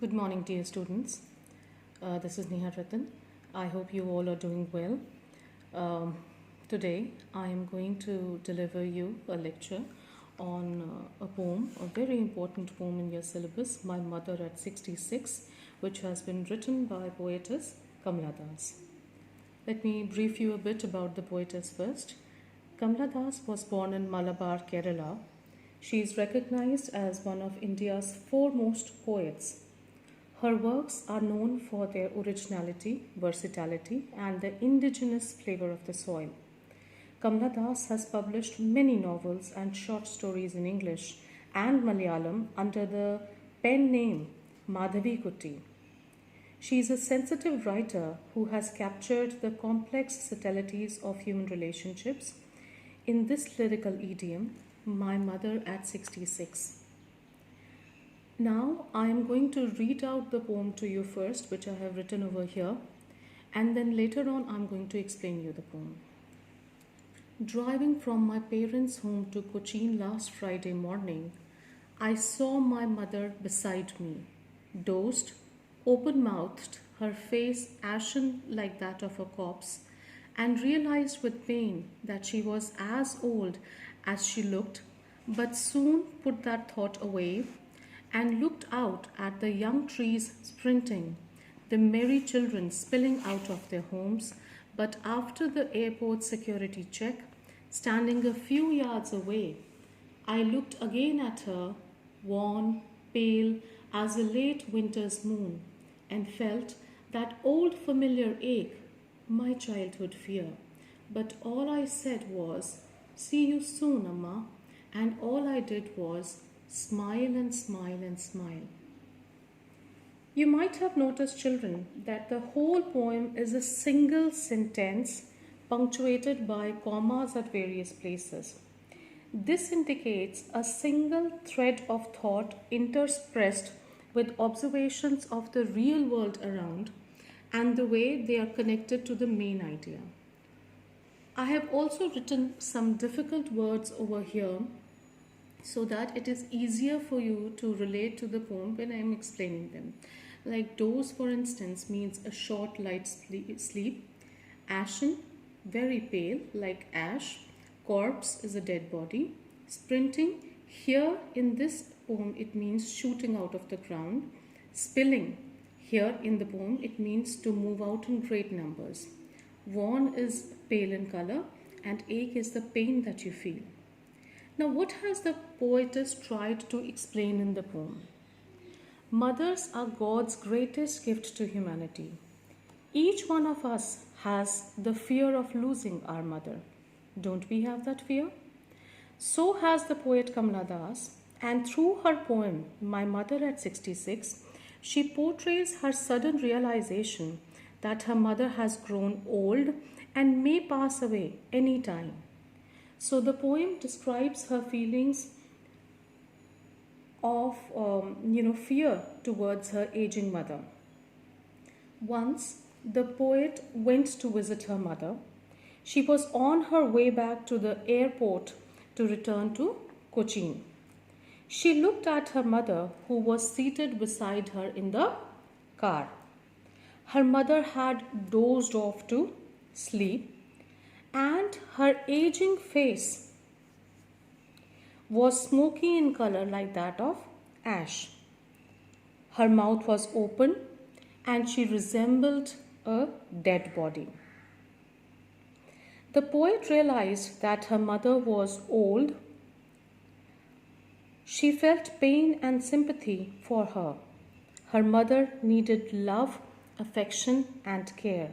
Good morning, dear students. This is Neha Ratan. I hope you all are doing well. Today, I am going to deliver you a lecture on a poem, a very important poem in your syllabus, My Mother at 66, which has been written by poetess Kamla Das. Let me brief you a bit about the poetess first. Kamla Das was born in Malabar, Kerala. She is recognized as one of India's foremost poets. Her works are known for their originality, versatility, and the indigenous flavor of the soil. Kamla Das has published many novels and short stories in English and Malayalam under the pen name Madhavi Kutty. She is a sensitive writer who has captured the complex subtleties of human relationships in this lyrical idiom, My Mother at 66. Now I am going to read out the poem to you first, which I have written over here, and then later on I am going to explain you the poem. Driving from my parents' home to Cochin last Friday morning, I saw my mother beside me, dozed, open-mouthed, her face ashen like that of a corpse, and realized with pain that she was as old as she looked, but soon put that thought away and looked out at the young trees sprinting, the merry children spilling out of their homes, but after the airport security check, standing a few yards away, I looked again at her, worn, pale as a late winter's moon, and felt that old familiar ache, my childhood fear. But all I said was, "See you soon, Amma," and all I did was smile and smile and smile. You might have noticed, children, that the whole poem is a single sentence punctuated by commas at various places. This indicates a single thread of thought interspersed with observations of the real world around and the way they are connected to the main idea. I have also written some difficult words over here so that it is easier for you to relate to the poem when I am explaining them. Like doze, for instance, means a short light sleep. Ashen, very pale, like ash. Corpse is a dead body. Sprinting, here in this poem it means shooting out of the ground. Spilling, here in the poem it means to move out in great numbers. Worn is pale in color, and ache is the pain that you feel. Now, what has the poetess tried to explain in the poem? Mothers are God's greatest gift to humanity. Each one of us has the fear of losing our mother. Don't we have that fear? So has the poet Kamla Das, and through her poem, My Mother at 66, she portrays her sudden realization that her mother has grown old and may pass away any time. So the poem describes her feelings of fear towards her aging mother. Once the poet went to visit her mother. She was on her way back to the airport to return to Cochin. She looked at her mother, who was seated beside her in the car. Her mother had dozed off to sleep, and her aging face was smoky in color like that of ash. Her mouth was open and she resembled a dead body. The poet realized that her mother was old. She felt pain and sympathy for her. Her mother needed love, affection, and care.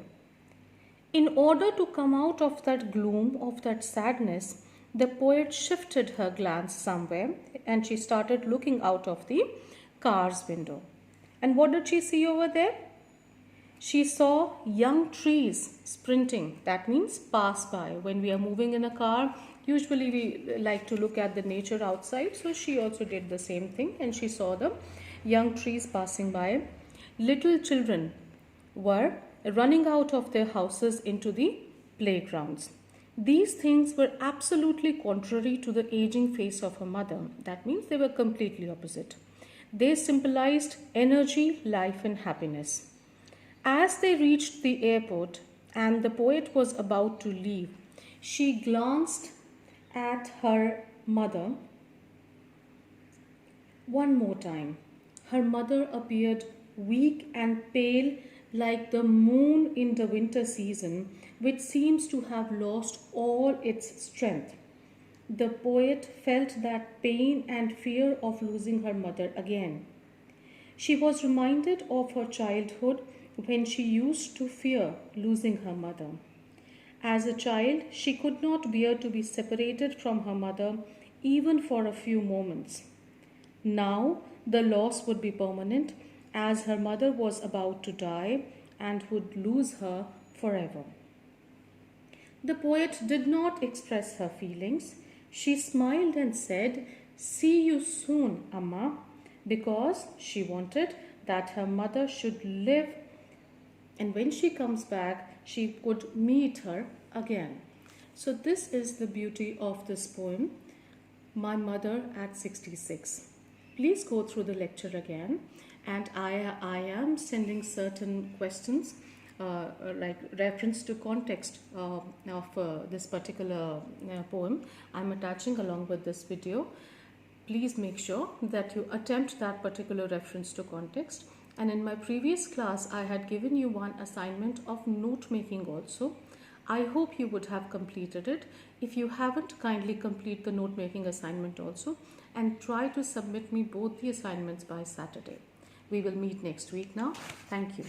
In order to come out of that gloom, of that sadness, the poet shifted her glance somewhere and she started looking out of the car's window. And what did she see over there? She saw young trees sprinting. That means pass by. When we are moving in a car, usually we like to look at the nature outside. So she also did the same thing and she saw the young trees passing by. Little children were running out of their houses into the playgrounds. These things were absolutely contrary to the aging face of her mother. That means they were completely opposite. They symbolized energy, life, and happiness. As they reached the airport and the poet was about to leave, she glanced at her mother one more time. Her mother appeared weak and pale like the moon in the winter season, which seems to have lost all its strength. The poet felt that pain and fear of losing her mother again. She was reminded of her childhood when she used to fear losing her mother. As a child, she could not bear to be separated from her mother even for a few moments. Now, the loss would be permanent as her mother was about to die and would lose her forever. The poet did not express her feelings. She smiled and said, "See you soon, Amma," because she wanted that her mother should live, and when she comes back, she could meet her again. So, this is the beauty of this poem, My Mother at 66. Please go through the lecture again, and I am sending certain questions like reference to context of this particular poem. I'm attaching along with this video. Please make sure that you attempt that particular reference to context. And in my previous class, I had given you one assignment of note making also. I hope you would have completed it. If you haven't, kindly complete the note making assignment also and try to submit me both the assignments by Saturday. We will meet next week now. Thank you.